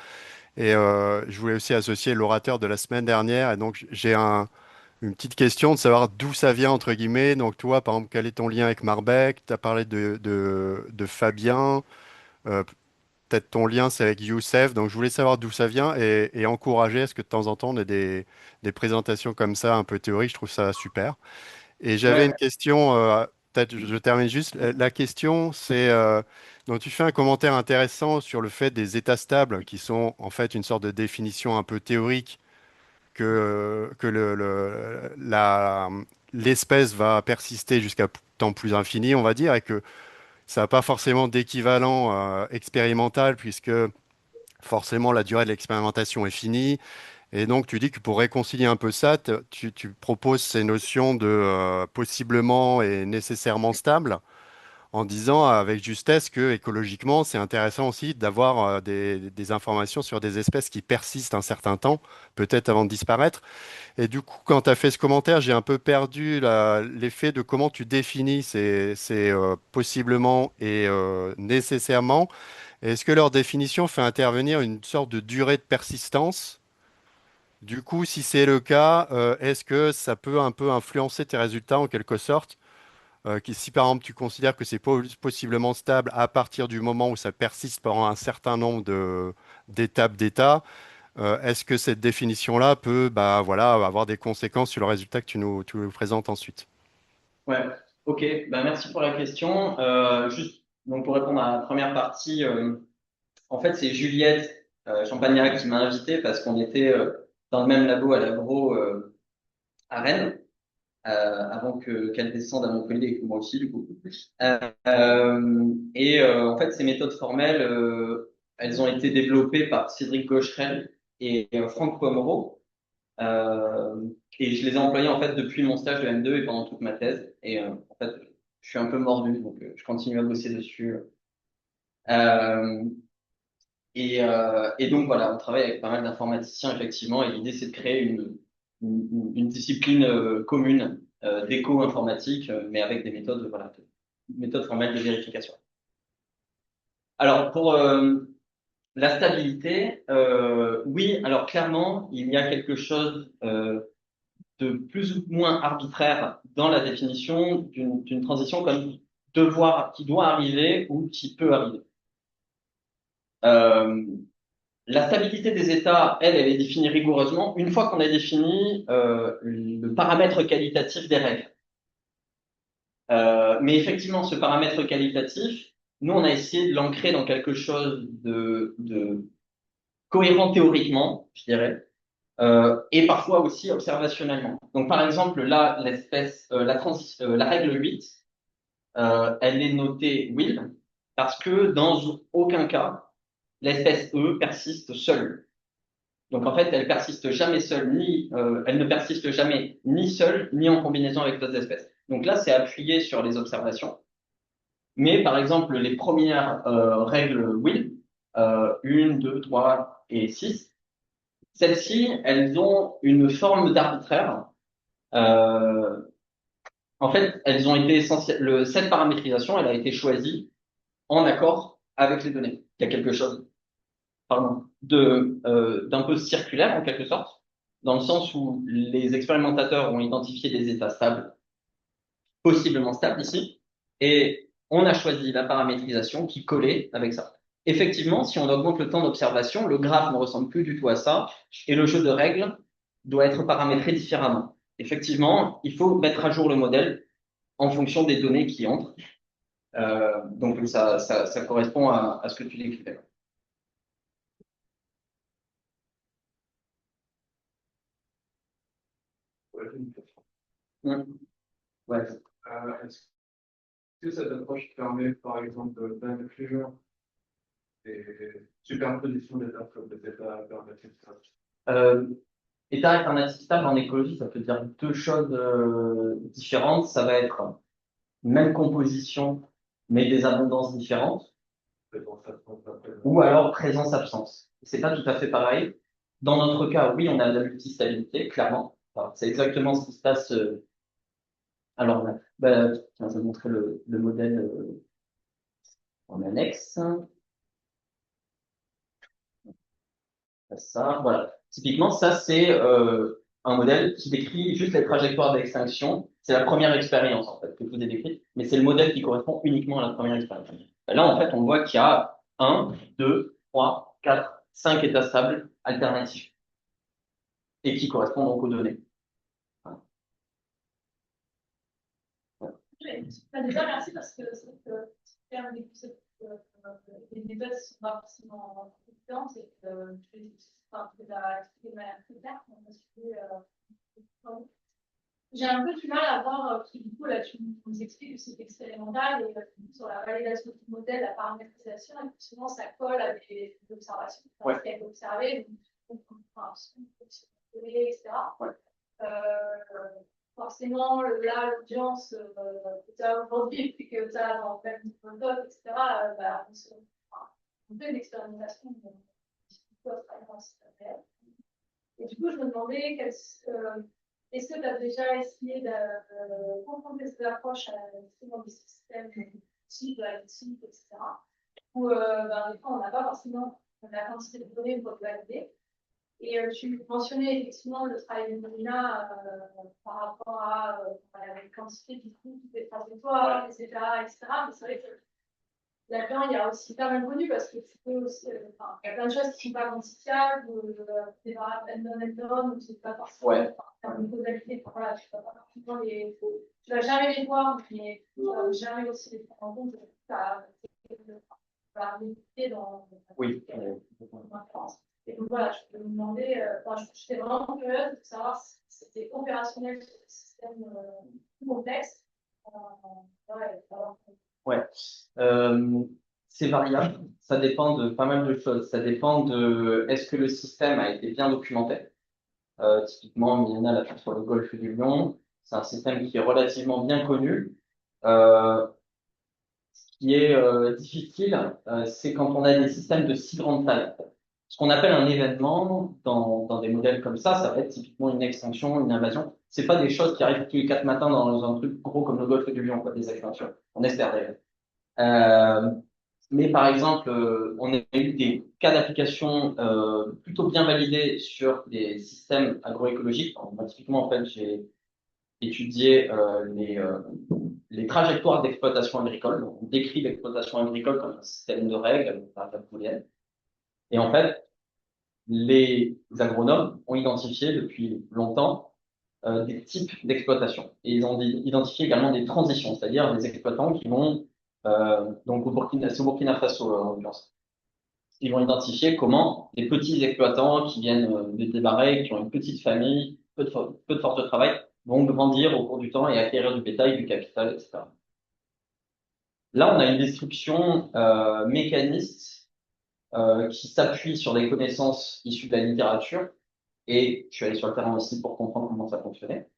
Et je voulais aussi associer l'orateur de la semaine dernière. Et donc, une petite question de savoir d'où ça vient, entre guillemets. Donc, toi, par exemple, quel est ton lien avec Marbec? Tu as parlé de Fabien. Euh, Peut-être ton lien, c'est avec Youssef. Donc, je voulais savoir d'où ça vient et encourager à ce que de temps en temps, on ait des présentations comme ça, un peu théoriques. Je trouve ça super. Et j'avais une Ouais, question, peut-être je termine juste. La question, c'est, donc tu fais un commentaire intéressant sur le fait des états stables, qui sont en fait une sorte de définition un peu théorique que l'espèce va persister jusqu'à temps plus infini, on va dire, et que ça n'a pas forcément d'équivalent expérimental, puisque forcément la durée de l'expérimentation est finie. Et donc tu dis que pour réconcilier un peu ça, tu proposes ces notions de possiblement et nécessairement stable, en disant avec justesse que écologiquement, c'est intéressant aussi d'avoir des informations sur des espèces qui persistent un certain temps, peut-être avant de disparaître. Et du coup, quand tu as fait ce commentaire, j'ai un peu perdu l'effet de comment tu définis ces possiblement et nécessairement. Est-ce que leur définition fait intervenir une sorte de durée de persistance? Du coup, si c'est le cas, est-ce que ça peut un peu influencer tes résultats en quelque sorte? Si par exemple tu considères que c'est possiblement stable à partir du moment où ça persiste pendant un certain nombre d'étapes d'état, est-ce que cette définition-là peut bah, voilà, avoir des conséquences sur le résultat que tu nous présentes ensuite? ouais. Ok, ben, merci pour la question. Juste donc pour répondre à la première partie, en fait, c'est Juliette Champagnac qui m'a invité parce qu'on était dans le même labo à l'agro à Rennes, avant qu'elle descende à Montpellier et que moi aussi, du coup. En fait, ces méthodes formelles, elles ont été développées par Cédric Gaucherel et Franck Pomereau. Et je les ai employées en fait depuis mon stage de M2 et pendant toute ma thèse. En fait, je suis un peu mordu, donc je continue à bosser dessus. Euh, et donc voilà, on travaille avec pas mal d'informaticiens effectivement, et l'idée c'est de créer une discipline commune d'éco-informatique, mais avec des méthodes, voilà, méthodes formelles de vérification. Alors pour la stabilité, oui, alors clairement, il y a quelque chose de plus ou moins arbitraire dans la définition d'une transition comme qui doit arriver ou qui peut arriver. Euh, La stabilité des États, elle est définie rigoureusement une fois qu'on a défini le paramètre qualitatif des règles. Mais effectivement, ce paramètre qualitatif, nous, on a essayé de l'ancrer dans quelque chose de cohérent théoriquement, je dirais, et parfois aussi observationnellement. Donc, par exemple, là, la règle 8, elle est notée will parce que dans aucun cas, l'espèce E persiste seule. Donc en fait, elle ne persiste jamais ni seule ni en combinaison avec d'autres espèces. Donc là, c'est appuyé sur les observations. Mais par exemple, les premières règles Will, 1, 2, 3 et 6, celles-ci, elles ont une forme d'arbitraire. Euh, En fait, elles ont été essentielles. Cette paramétrisation, elle a été choisie en accord avec les données. Il y a quelque chose, pardon, d'un peu circulaire en quelque sorte, dans le sens où les expérimentateurs ont identifié des états stables, possiblement stables ici, et on a choisi la paramétrisation qui collait avec ça. Effectivement, si on augmente le temps d'observation, le graphe ne ressemble plus du tout à ça, et le jeu de règles doit être paramétré différemment. Effectivement, il faut mettre à jour le modèle en fonction des données qui entrent. Donc ça correspond à ce que tu décrivais. Ouais, j'ai une question. Ouais. Est-ce que cette approche permet, par exemple, d'inclure des superpositions d'étapes comme des états alternatifs? Euh, État alternatif stable en écologie, ça peut dire deux choses différentes. Ça va être même composition, mais des abondances différentes, ou alors présence-absence. C'est pas tout à fait pareil. Dans notre cas, oui, on a de la multistabilité, clairement. Enfin, c'est exactement ce qui se passe. Alors, tiens, je vais vous montrer le modèle en annexe. Ça, voilà. Typiquement, ça, c'est un modèle qui décrit juste les trajectoires d'extinction. C'est la première expérience, en fait, que je vous ai décrite, mais c'est le modèle qui correspond uniquement à la première expérience. Là, en fait, on voit qu'il y a un, 2, 3, 4, 5 états stables alternatifs et qui correspondent donc aux données. Voilà. Bah, déjà, merci parce que c'est super les méthodes sont pas forcément évidentes et que tu l'as expliqué de manière très claire. J'ai un peu du mal à voir, parce que du coup, là, tu nous expliques que c'est expérimental et sur la validation du modèle, la paramétrisation, et que souvent ça colle à des observations, ce qui a été observé, donc, enfin, etc. Ouais. Forcément, là, l'audience, que tu as aujourd'hui, puis que tu as dans le même doc, etc., on fait une expérimentation et du coup, je me demandais, est-ce que tu as déjà essayé de confronter ces approches dans des systèmes type, type, etc., où des fois, on n'a pas forcément la quantité de données pour le valider. Et tu mentionnais effectivement le travail de Molina par rapport à la quantité du coup, toutes les trajectoires, etc., etc. Mais c'est vrai que là-dedans, il y a aussi pas mal connu parce que tu peux aussi, il y a plein de choses qui ne sont pas quantifiables, des variables unknown, ou c'est pas forcément une modalité. Voilà, tu vas pas forcément tu vas jamais les voir, mais tu vas jamais aussi les prendre en compte. Tu as la réalité dans l'inférence. Et donc voilà, je peux me demander, j'étais vraiment curieuse de savoir si c'était opérationnel sur des systèmes complexes. Ouais. C'est variable. Ça dépend de pas mal de choses. Ça dépend de est-ce que le système a été bien documenté. Typiquement, Milena l'a fait sur le golfe du Lion. C'est un système qui est relativement bien connu. Ce qui est difficile, c'est quand on a des systèmes de si grande taille. Ce qu'on appelle un événement dans des modèles comme ça va être typiquement une extinction, une invasion. C'est pas des choses qui arrivent tous les 4 matins dans un truc gros comme le golfe du Lion, quoi, des extinctions. On espère d'ailleurs. Mais par exemple, on a eu des cas d'application plutôt bien validés sur des systèmes agroécologiques. Moi, typiquement, en fait, j'ai étudié les trajectoires d'exploitation agricole. Donc, on décrit l'exploitation agricole comme un système de règles par la booléenne. Et en fait, les agronomes ont identifié depuis longtemps des types d'exploitation. Et ils ont identifié également des transitions, c'est-à-dire des exploitants qui vont, donc c'est au Burkina Faso en l'occurrence, ils vont identifier comment des petits exploitants qui viennent de débarrer, qui ont une petite famille, peu de force de travail, vont grandir au cours du temps et acquérir du bétail, du capital, etc. Là, on a une description mécaniste qui s'appuie sur des connaissances issues de la littérature, et je suis allé sur le terrain aussi pour comprendre comment ça fonctionnait,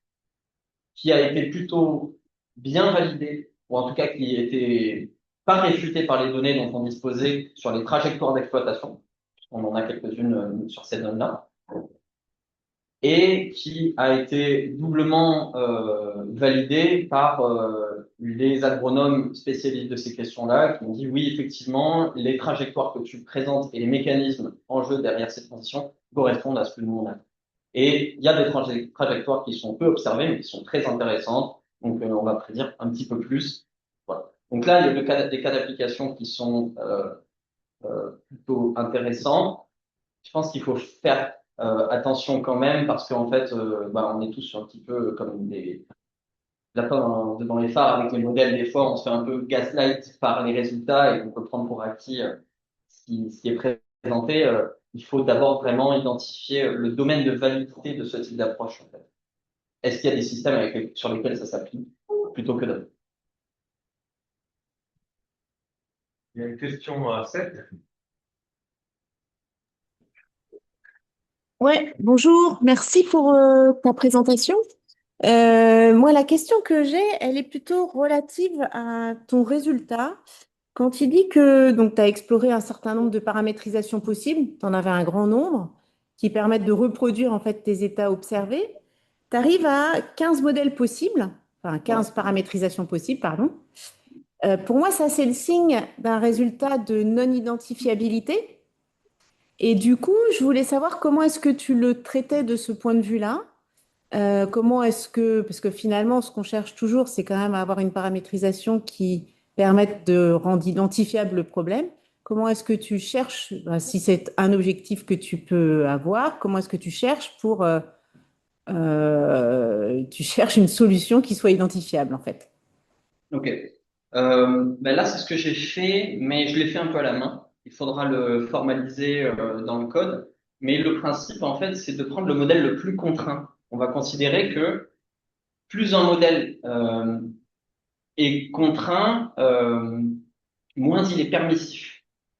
qui a été plutôt bien validé, ou en tout cas qui était pas réfuté par les données dont on disposait sur les trajectoires d'exploitation. On en a quelques-unes sur ces zones-là. Et qui a été doublement validé par les agronomes spécialistes de ces questions-là, qui ont dit oui, effectivement, les trajectoires que tu présentes et les mécanismes en jeu derrière ces transitions correspondent à ce que nous on a. Et il y a des trajectoires qui sont peu observées, mais qui sont très intéressantes. Donc, on va prédire un petit peu plus. Voilà. Donc là, il y a des cas d'application qui sont plutôt intéressants. Je pense qu'il faut faire attention quand même parce qu'en fait, on est tous un petit peu comme des lapins devant les phares avec les modèles. Des fois, on se fait un peu gaslight par les résultats et on peut prendre pour acquis ce qui est présenté. Il faut d'abord vraiment identifier le domaine de validité de ce type d'approche. En fait. Est-ce qu'il y a des systèmes sur lesquels ça s'applique plutôt que d'autres? Il y a une question à 7. Ouais, bonjour, merci pour ta présentation. Moi, la question que j'ai, elle est plutôt relative à ton résultat. Quand il dit que donc tu as exploré un certain nombre de paramétrisations possibles, tu en avais un grand nombre, qui permettent de reproduire en fait tes états observés, tu arrives à 15 modèles possibles, enfin 15 paramétrisations possibles, pardon. Pour moi, ça, c'est le signe d'un résultat de non-identifiabilité. Et du coup, je voulais savoir comment est-ce que tu le traitais de ce point de vue-là. Comment est-ce que, parce que finalement, ce qu'on cherche toujours, c'est quand même à avoir une paramétrisation qui permette de rendre identifiable le problème. Comment est-ce que tu cherches, ben, si c'est un objectif que tu peux avoir, comment est-ce que tu cherches pour, tu cherches une solution qui soit identifiable en fait. Ok. Ben là, c'est ce que j'ai fait, mais je l'ai fait un peu à la main. Il faudra le formaliser dans le code. Mais le principe, en fait, c'est de prendre le modèle le plus contraint. On va considérer que plus un modèle est contraint, moins il est permissif.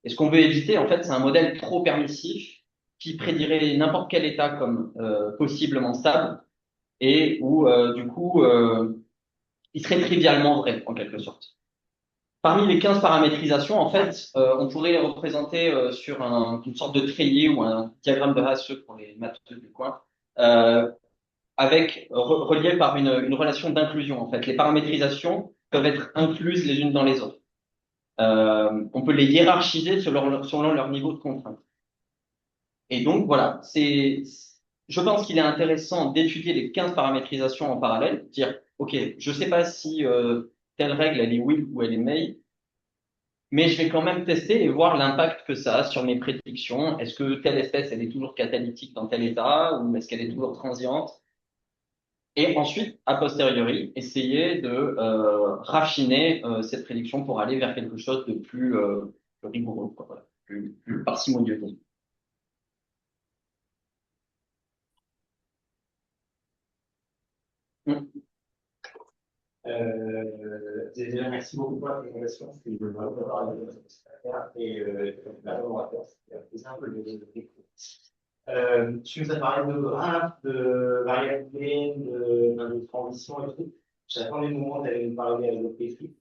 Et ce qu'on veut éviter, en fait, c'est un modèle trop permissif qui prédirait n'importe quel état comme possiblement stable et où, du coup, il serait trivialement vrai, en quelque sorte. Parmi les 15 paramétrisations, en fait, on pourrait les représenter sur une sorte de treillis ou un diagramme de Hasse pour les matheux du coin, avec relié par une relation d'inclusion. En fait, les paramétrisations peuvent être incluses les unes dans les autres. On peut les hiérarchiser selon leur niveau de contrainte. Et donc, voilà, je pense qu'il est intéressant d'étudier les 15 paramétrisations en parallèle, dire, OK, je sais pas si telle règle, elle est will ou elle est may, mais je vais quand même tester et voir l'impact que ça a sur mes prédictions. Est-ce que telle espèce, elle est toujours catalytique dans tel état ou est-ce qu'elle est toujours transiente? Et ensuite, a posteriori, essayer de raffiner cette prédiction pour aller vers quelque chose de plus rigoureux, quoi, voilà, plus parcimonieux. Mm. Déjà, merci beaucoup pour la présentation. Je suis vraiment d'accord avec ce que c'est à faire et la collaborateur, c'est un peu le découvrir. Tu nous as parlé de graphes, de variabilité, de transition et tout. J'attends les moments où tu allais nous parler de Petri.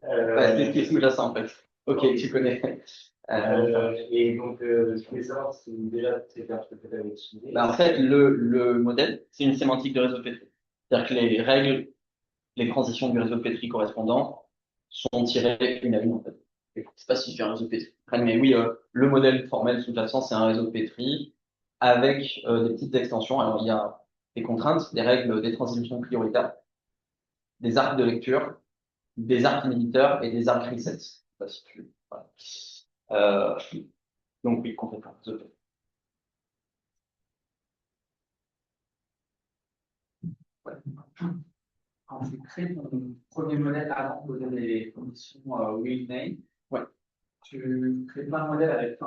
C'est ce qui est sous-jacent, en fait. Ok, tu connais. Et donc, je voulais savoir si déjà c'était un truc que tu avais utilisé. En fait, le modèle, c'est une sémantique de réseau de Petri. C'est-à-dire que les règles, les transitions du réseau de Petri correspondant sont tirées une à une, en fait. Je ne sais pas si je fais un réseau de Petri. Mais oui, le modèle formel sous-jacent, c'est un réseau de Petri avec des petites extensions. Alors, il y a des contraintes, des règles, des transitions prioritaires, des arcs de lecture, des arcs inhibiteurs et des arcs resets. Je sais pas si tu... Voilà. Donc oui, complètement. Ouais. Quand tu crées ton premier modèle avant de donner les conditions will name, Ouais. tu crées pas un modèle avec tu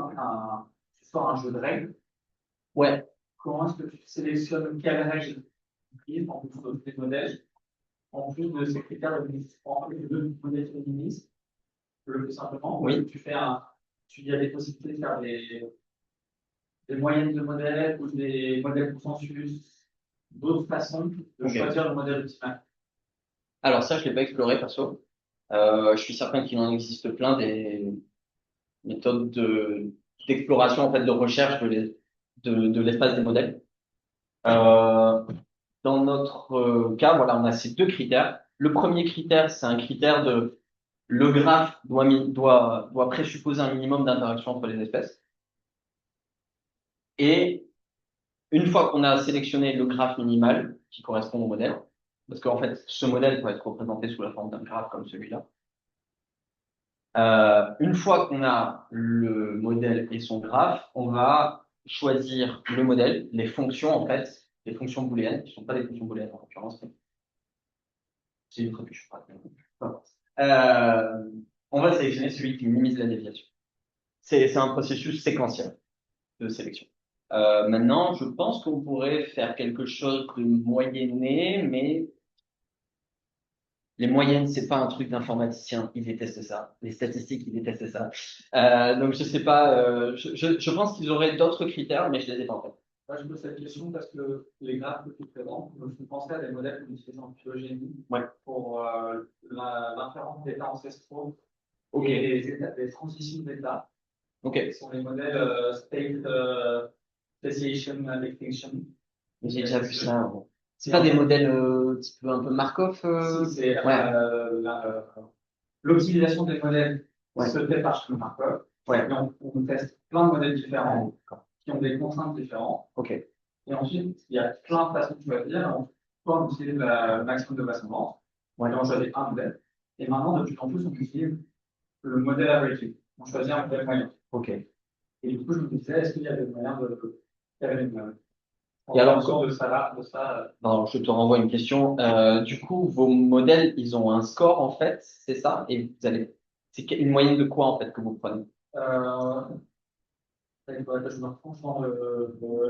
sors un jeu de règles. Ouais. Comment est-ce que tu sélectionnes quelles règles prises en plus de tes modèles, en plus de ces critères de mise, en plus de modèles féministes, le plus simplement, oui. Il y a des possibilités de faire des moyennes de modèles ou des modèles consensus, d'autres façons de choisir le modèle optimal. Alors ça, je l'ai pas exploré perso. Je suis certain qu'il en existe plein des méthodes d'exploration, en fait, de recherche de l'espace des modèles. Dans notre cas, voilà, on a ces deux critères. Le premier critère, c'est un critère de le graphe doit présupposer un minimum d'interaction entre les espèces. Et une fois qu'on a sélectionné le graphe minimal qui correspond au modèle, parce qu'en fait, ce modèle peut être représenté sous la forme d'un graphe comme celui-là. Une fois qu'on a le modèle et son graphe, on va choisir le modèle, les fonctions en fait, les fonctions booléennes, qui ne sont pas des fonctions booléennes en l'occurrence. C'est une trébuche. On va sélectionner celui qui minimise la déviation. C'est un processus séquentiel de sélection. Maintenant, je pense qu'on pourrait faire quelque chose de moyenné, mais les moyennes, c'est pas un truc d'informaticien. Ils détestent ça. Les statistiques, ils détestent ça. Donc, je sais pas. Je pense qu'ils auraient d'autres critères, mais je les ai pas en tête. Moi, je pose cette question parce que les graphes que tu présentes me font penser à des modèles qu'on utilise en phylogénie pour l'inférence d'états ancestraux et des transitions d'états. Okay. Ce sont les modèles state speciation and extinction. J'ai déjà vu ça. Bon. C'est pas des modèles type un peu Markov Si, c'est Ouais. l'optimisation des modèles Ouais. se fait par Markov. Ouais. Et on teste plein de modèles différents qui ont des contraintes différentes. Ok. Et ensuite, il y a plein de façons de choisir. Soit on utilise le maximum de vraisemblance. Ouais. Et on choisit un modèle. Et maintenant, de plus en plus, on utilise le modèle averaging. On choisit un modèle moyen. Ok. Et du coup, je me disais, est-ce qu'il y avait moyen il y avait Et alors, de ça, alors, je te renvoie une question. Du coup, vos modèles, ils ont un score en fait, c'est ça? Et vous allez, c'est une moyenne de quoi en fait que vous prenez? il faudrait que je me replonge dans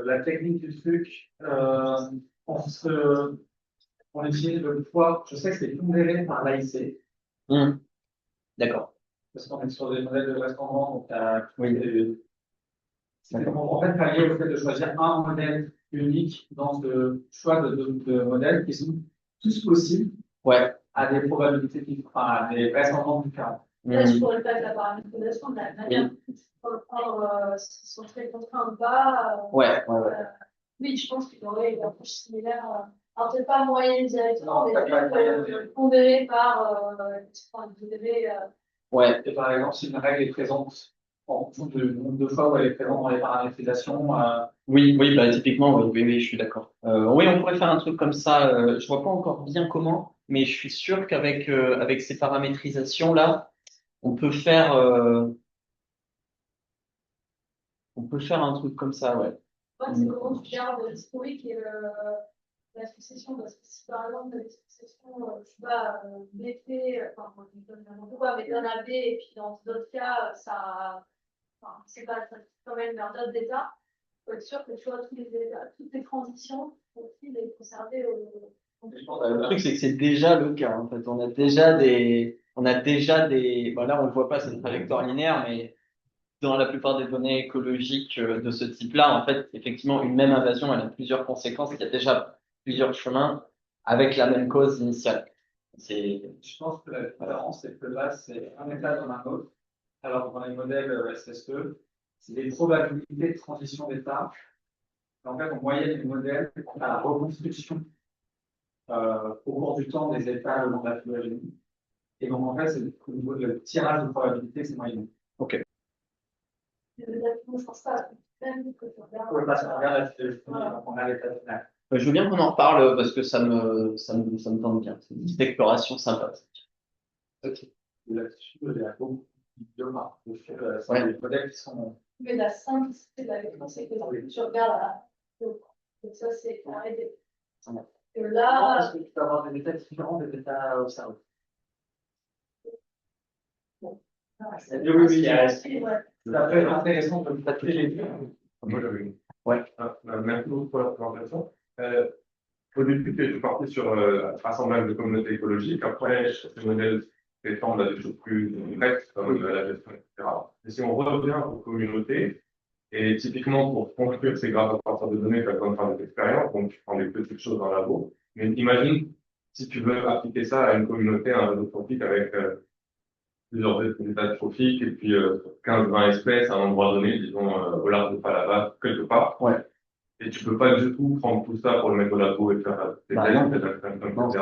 la technique du truc. On utilise le poids. Je sais que c'est pondéré par l'AIC. D'accord. Parce qu'on est sur des modèles de restaurant. Donc, Oui. c'est en fait pallier au fait de choisir un modèle unique dans ce choix de modèles qui sont tous possibles Ouais. à des probabilités à des raisonnements différents. Là, je pourrais pas être la paramétrisation de la manière dont tu peux prendre s'ils sont très contraints ou pas. Ouais. Oui, je pense qu'il y aurait une approche similaire. Alors, peut-être pas moyenne directement, mais pas peut-être pondérée par pondérée. Ouais. Et par exemple, si une règle est présente en fonction du nombre de fois où elle est présente dans les paramétrisations. Oui, bah typiquement, oui, je suis d'accord. Oui, on pourrait faire un truc comme ça. Je vois pas encore bien comment, mais je suis sûr qu'avec avec ces paramétrisations là, on peut faire un truc comme ça, ouais. Ouais, c'est comment tu gardes l'historique et la succession. Parce que si par exemple, la succession, je sais pas, BP, enfin, je donne n'importe quoi, mais d'un AB, et puis dans d'autres cas, c'est pas ça, quand même vers d'autres états. Il faut être sûr que tu vois toutes les transitions aussi les conserver Le truc, c'est que c'est déjà le cas. En fait, on a déjà des. Bon, là, on le voit pas, c'est une trajectoire linéaire, mais dans la plupart des données écologiques de ce type-là, en fait, effectivement, une même invasion, elle a plusieurs conséquences. Il y a déjà plusieurs chemins avec la même cause initiale. Je pense que la différence, c'est que là, c'est un état dans un autre. Alors, dans les modèles SSE, c'est des probabilités de transition d'état. En fait, on moyenne les modèles à la reconstruction au cours du temps des états dans la phylogénie. Et donc, en fait, c'est au niveau de tirage de probabilité, c'est moyen. Ok. Je ne pense pas. Même que tu regardes. Oui, parce qu'on regarde la phylogénie, donc on a l'état final. Je veux bien qu'on en reparle parce que ça me tente bien. C'est une petite exploration sympathique. Ok. Là-dessus, il y a beaucoup d'idiomes. Ouais. Les modèles qui sont. Mais la simple, c'est la c'est que tu regardes là. Donc ça, c'est arrêté. Et là, Parce que tu peux avoir des états différents des états observés. oui, C'est après intéressant de traiter les deux. Moi, j'avais une. Ouais. Merci beaucoup pour la présentation. Au début, tu partais sur assemblage de communautés écologiques. Après, ce modèle s'étend à des choses plus complexes, comme la gestion, etc. Et si on revient aux communautés, et typiquement pour construire ces graphes à partir de données, tu as besoin de faire des expériences, donc tu prends des petites choses dans le labo. Mais imagine, si tu veux appliquer ça à une communauté, à un réseau trophique avec plusieurs états trophiques, et puis 15-20 espèces à un endroit donné, disons au large de Falava, quelque part. Ouais. Et tu peux pas du tout prendre tout ça pour le mettre au labo et faire des tests, etc.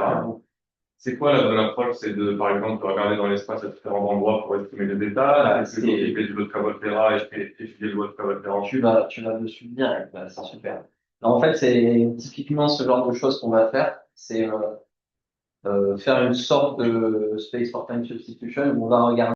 C'est quoi la bonne approche? C'est de, par exemple, de regarder dans l'espace à différents endroits pour estimer les états, c'est du lot de Cavotera et étudier le lot de Cavotera ensuite. Tu vas dessus direct, bah, c'est super. En fait, c'est typiquement ce genre de choses qu'on va faire. C'est faire une sorte de space for time substitution où on va regarder